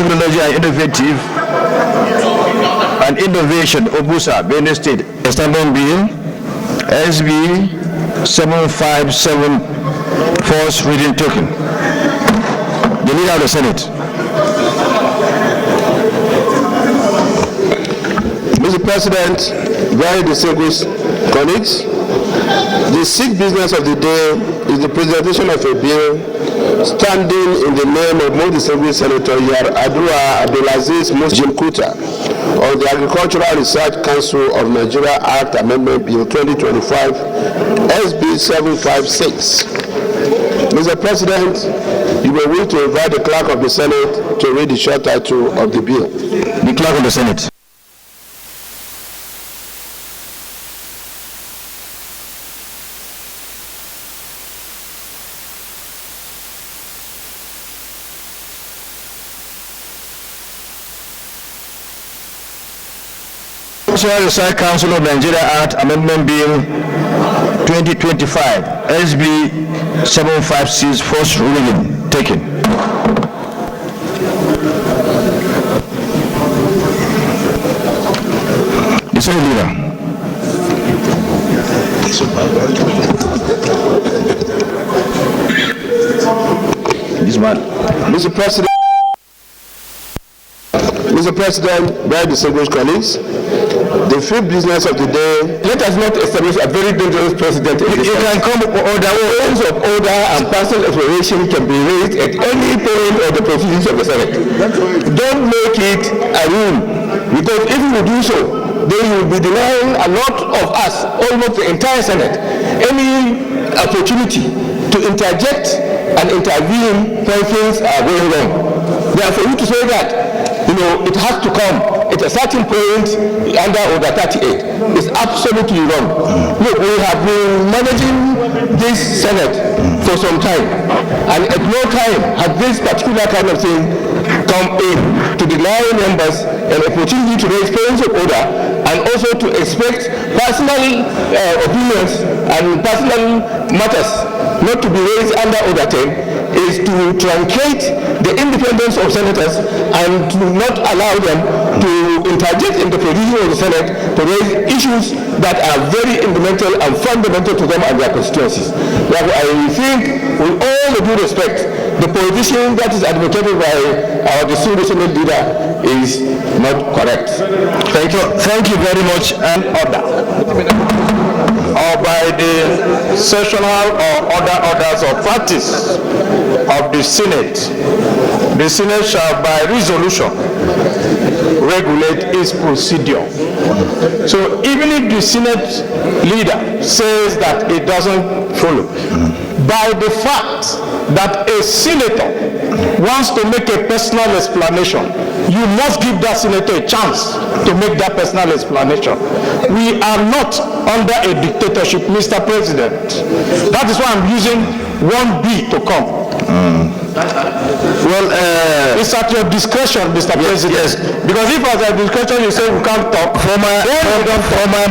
Technology and Innovation, Obusa, Benue State, Standing Bill, SB 757, first reading token. The Leader of the Senate. Mr. President, very distinguished colleagues, the sixth business of the day is the presentation of a bill standing in the name of most distinguished Senator Yar'Adua Abdulaziz Muslim Kuta on the Agricultural Research Council of Nigeria Act Amendment Bill 2025, SB 756. Mr. President, you may wish to invite the Clerk of the Senate to read the short title of the bill. The Clerk of the Senate. Procedural Research Council of Nigeria Act Amendment Bill 2025, SB 756, first reading taken. The Senate Leader. This man. Mr. President, very distinguished colleagues, the fifth business of the day, let us not establish a very dangerous precedent. You can come order. Points of order and personal exploration can be raised at any point of the proceedings of the Senate. Don't make it a rule, because if you do so, then you will be denying a lot of us, almost the entire Senate, any opportunity to interject and intervene when things are going wrong. Therefore, you to say that, it has to come at a certain point under Order 38 is absolutely wrong. Look, we have been managing this Senate for some time, and at no time has this particular kind of thing come in to deny members an opportunity to raise points of order and also to expect personal opinions and personal matters not to be raised under Order 10 is to truncate the independence of senators and to not allow them to interject in the proceedings of the Senate to raise issues that are very fundamental to them and their constituencies. Therefore, I think, with all the due respect, the position that is advocated by our distinguished Senate leader is not correct. Thank you very much. And order. Or by the sessional or other orders of practice of the Senate shall by resolution regulate its procedure. So even if the Senate leader says that it doesn't follow, by the fact that a senator wants to make a personal explanation, you must give that senator a chance to make that personal explanation. We are not under a dictatorship, Mr. President. That is why I'm using 1B to come. Well, it's at your discretion, Mr. President. Yes. Because if at your discretion you say we can't talk, former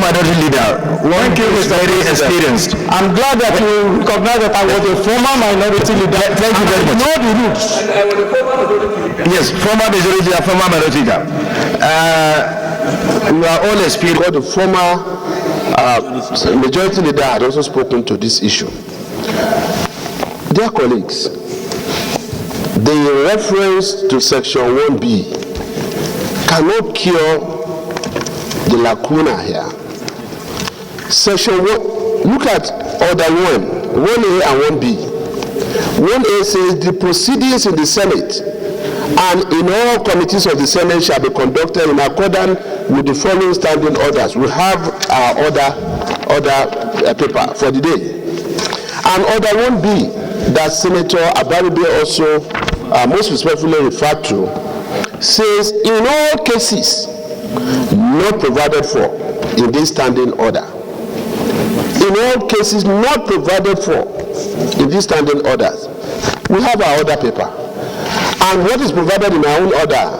minority leader, thank you, Mr. Very experienced. I'm glad that you recognize that I was a former minority leader. Thank you very much. Know the rules. Yes, former majority leader, former minority leader. We are all experienced. The former majority leader had also spoken to this issue. Dear colleagues, the reference to Section 1B cannot cure the lacuna here. Section 1, look at Order 1A and 1B. 1A says the proceedings in the Senate and in all committees of the Senate shall be conducted in accordance with the following standing orders. We have our order paper for the day. And Order 1B that Senator Abaribe also most respectfully referred to says in all cases not provided for in this standing order. In all cases not provided for in these standing orders. We have our order paper. And what is provided in our own order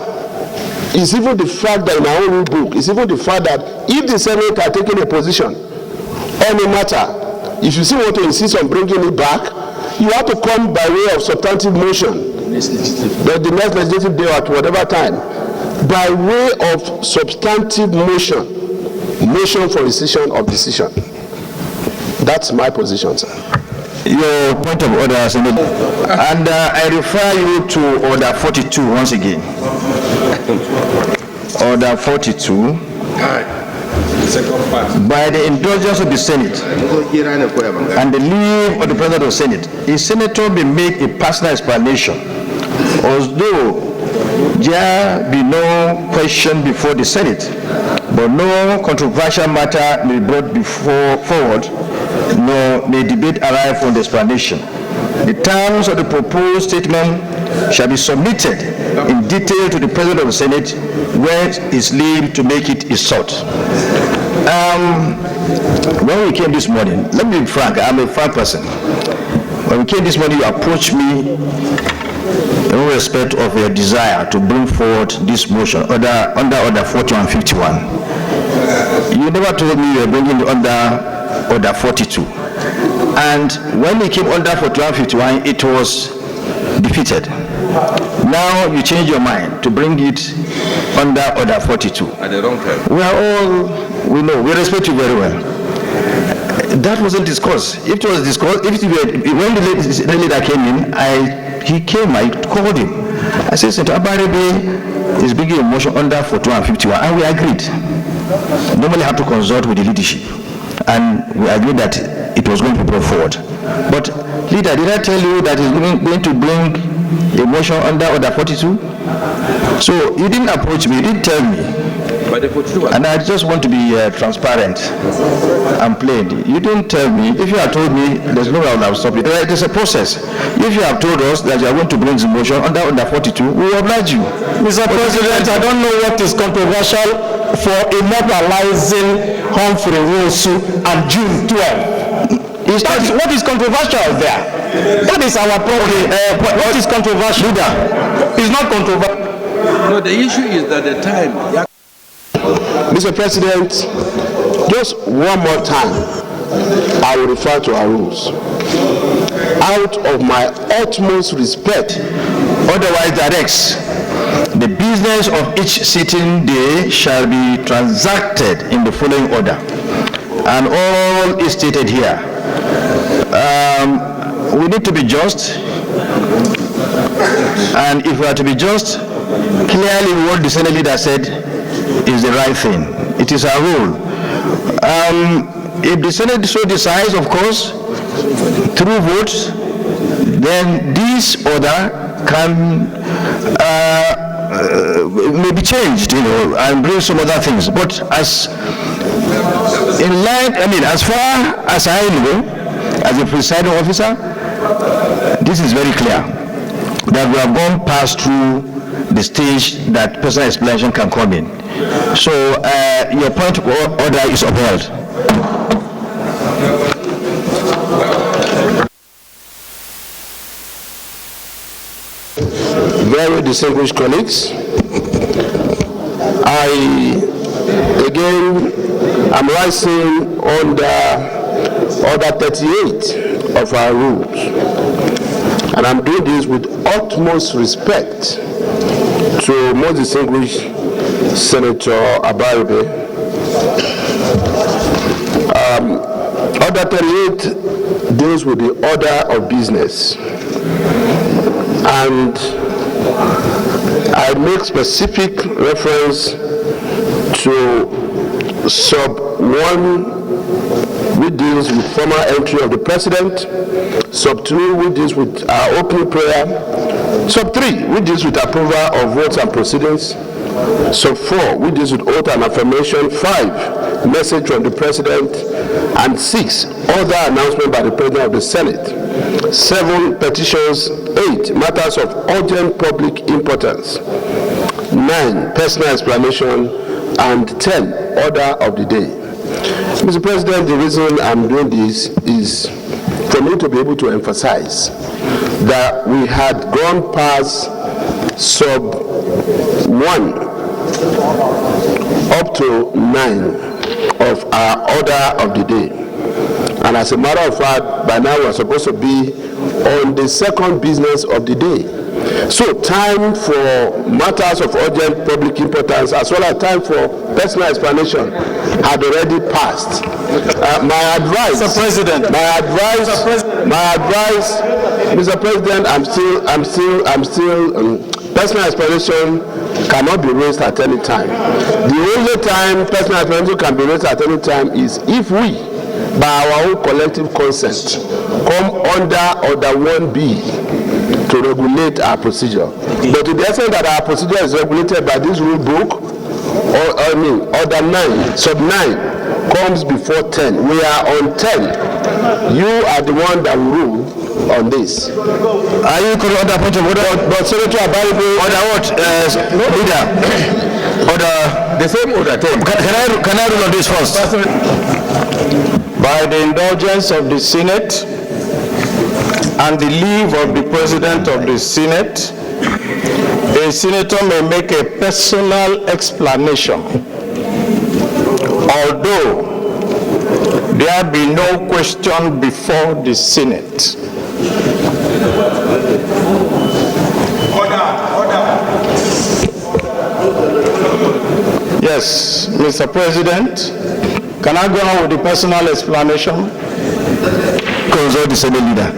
is even the fact that in our own rule book, is even the fact that if the Senate are taking a position on a matter, if you still want to insist on bringing it back, you have to come by way of substantive motion the next legislative day at whatever time, by way of substantive motion for rescission of decision. That's my position, sir. Your point of order, Senator. And I refer you to Order 42 once again. Order 42. By the indulgence of the Senate and the leave of the President of the Senate, a senator may make a personal explanation, although there be no question before the Senate, but no controversial matter may be brought forward, nor may debate arise from the explanation. The terms of the proposed statement shall be submitted in detail to the President of the Senate, where his leave to make it is sought. When we came this morning, let me be frank, I'm a frank person. When we came this morning, you approached me in respect of your desire to bring forward this motion under Order 41 and 51. You never told me you were bringing it under Order 42. And when it came under 41 and 51, it was defeated. Now you change your mind to bring it under Order 42. At the wrong time. We know, we respect you very well. That wasn't discussed. If it was discussed, when the leader came in, I called him. I said, Senator Abaribe is bringing a motion under 41 and 51, and we agreed. Normally I have to consult with the leadership, and we agreed that it was going to be brought forward. But leader, did I tell you that he's going to bring a motion under Order 42? So you didn't approach me, you didn't tell me. And I just want to be transparent and plain. You didn't tell me. If you had told me, there's no way I would have stopped it. It is a process. If you have told us that you are going to bring the motion under Order 42, we will oblige you. Mr. President, I don't know what is controversial for immortalizing Humphrey Nwosu and June 12. What is controversial there? That is our problem. What is controversial there? It's not controversial. No, the issue is that the time. Mr. President, just one more time, I will refer to our rules. Out of my utmost respect, otherwise directs, the business of each sitting day shall be transacted in the following order, and all is stated here. We need to be just, and if we are to be just, clearly what the Senate leader said is the right thing. It is our rule. If the Senate so decides, of course, through votes, then this order can may be changed, and bring some other things. But as far as I know, as a presiding officer, this is very clear that we have gone past through the stage that personal explanation can come in. So your point of order is upheld. Very distinguished colleagues, I'm rising under Order 38 of our rules, and I'm doing this with utmost respect to most distinguished Senator Abaribe. Order 38 deals with the order of business, and I make specific reference to sub 1, which deals with formal entry of the President, sub 2, which deals with our opening prayer, sub 3, which deals with approval of votes and proceedings, sub 4, which deals with oath and affirmation, 5, message from the President, and 6, other announcement by the President of the Senate, 7, petitions, 8, matters of urgent public importance, 9, personal explanation, and 10, order of the day. Mr. President, the reason I'm doing this is for me to be able to emphasize that we had gone past sub 1 up to 9 of our order of the day. And as a matter of fact, by now we're supposed to be on the second business of the day. So time for matters of urgent public importance as well as time for personal explanation had already passed. My advice, Mr. President. Mr. President, I'm still. Personal explanation cannot be raised at any time. The only time personal explanation can be raised at any time is if we, by our own collective consent, come under Order 1B to regulate our procedure. But to the extent that our procedure is regulated by this rule book, Order 9, Sub 9 comes before 10. We are on 10. You are the one that will rule on this. Are you correct on that point of order? But Senator Abaribe, order what? Leader. Order. The same order 10. Can I rule on this first? By the indulgence of the Senate and the leave of the President of the Senate, a senator may make a personal explanation, although there be no question before the Senate. Yes, Mr. President, can I go on with the personal explanation? Consult the Senate leader.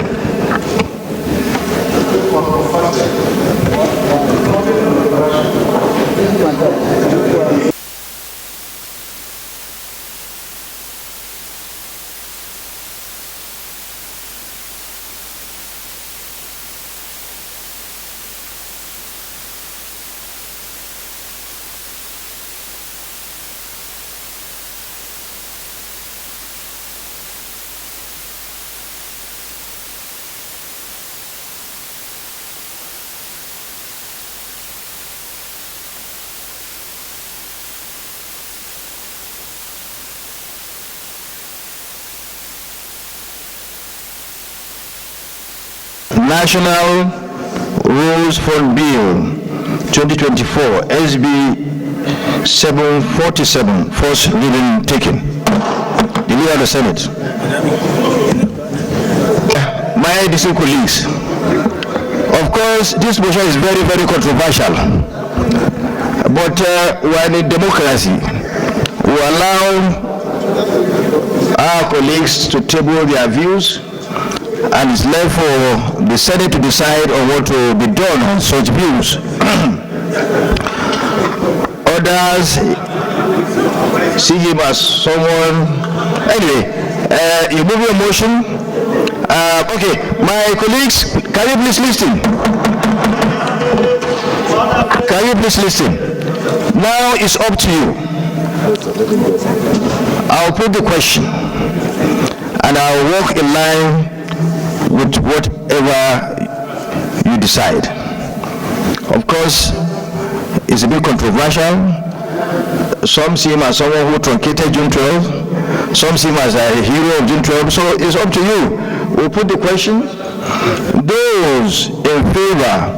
National Rules Fund Bill 2024 SB 747, first reading taken. The leader of the Senate. My distinguished colleagues, of course, this motion is very, very controversial. But we are in a democracy. We allow our colleagues to table their views, and it's left for the Senate to decide on what will be done on such views. Others see him as someone. Anyway, you move your motion. Okay, my colleagues, can you please listen? Can you please listen? Now it's up to you. I'll put the question, and I'll walk in line with whatever you decide. Of course, it's a bit controversial. Some see him as someone who truncated June 12. Some see him as a hero of June 12. So it's up to you. We'll put the question. Those in favor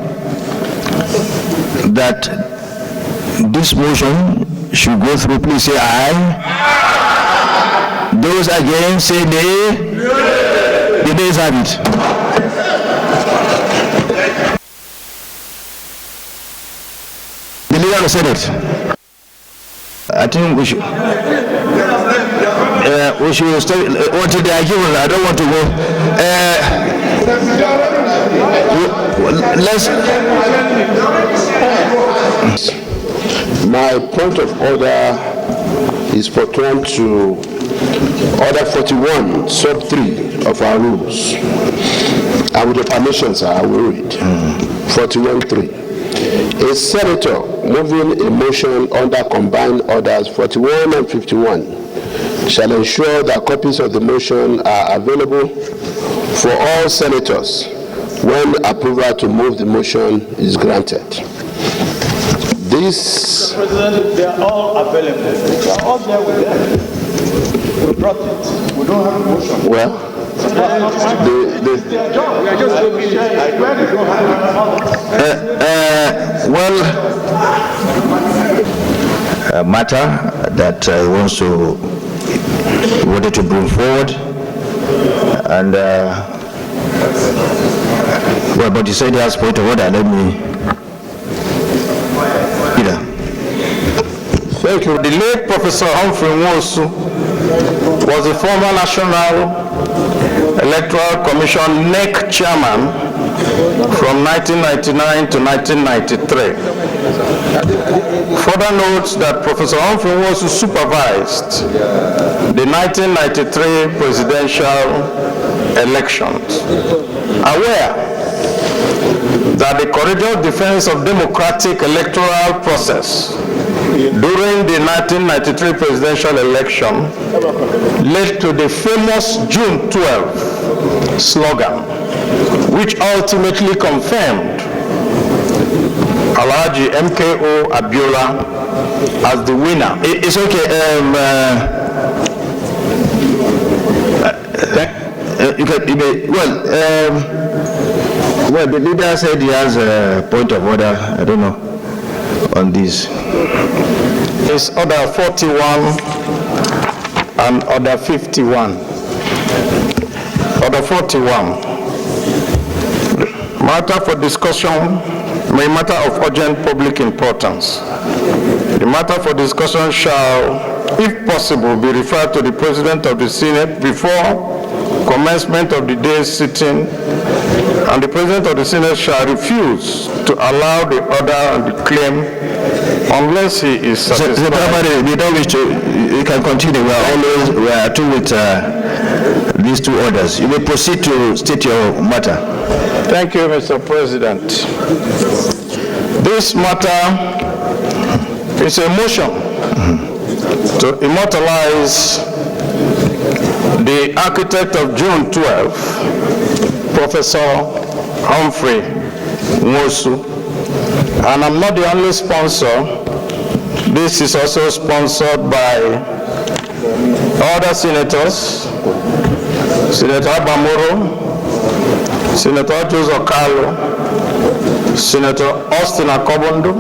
that this motion should go through, please say aye. Those against, say nay. The nays have it. The leader of the Senate. I think we should stay until they are given. I don't want to go. My point of order is pursuant to Order 41, Sub 3 of our rules. And with your permission, sir, I will read. 41.3. A senator moving a motion under combined orders 41 and 51 shall ensure that copies of the motion are available for all senators when approval to move the motion is granted. This... Mr. President, they are all available. They are all there with them. We brought it. We don't have a motion. Well, a matter that wanted to bring forward, and Well, but you said he has point of order. Let me. Either. Thank you. The late Professor Humphrey Nwosu was the former National Electoral Commission NEC chairman from 1999 to 1993. Further notes that Professor Humphrey Nwosu supervised the 1993 presidential elections. Aware that the courageous defense of democratic electoral process during the 1993 presidential election led to the famous June 12 slogan, which ultimately confirmed Alhaji MKO Abiola as the winner. It's okay. Well, the leader said he has a point of order. I don't know on this. It's order 41 and order 51. Order 41. Matter for discussion, may matter of urgent public importance. The matter for discussion shall, if possible, be referred to the President of the Senate before commencement of the day's sitting, and the President of the Senate shall refuse to allow the order and the claim unless he is satisfied. We don't wish to, you can continue. We are through with these two orders. You may proceed to state your matter. Thank you, Mr. President. This matter is a motion to immortalize the architect of June 12, Professor Humphrey Nwosu. And I'm not the only sponsor. This is also sponsored by other senators, Senator Bamoro, Senator Joseph Carlo, Senator Austin Akobondo,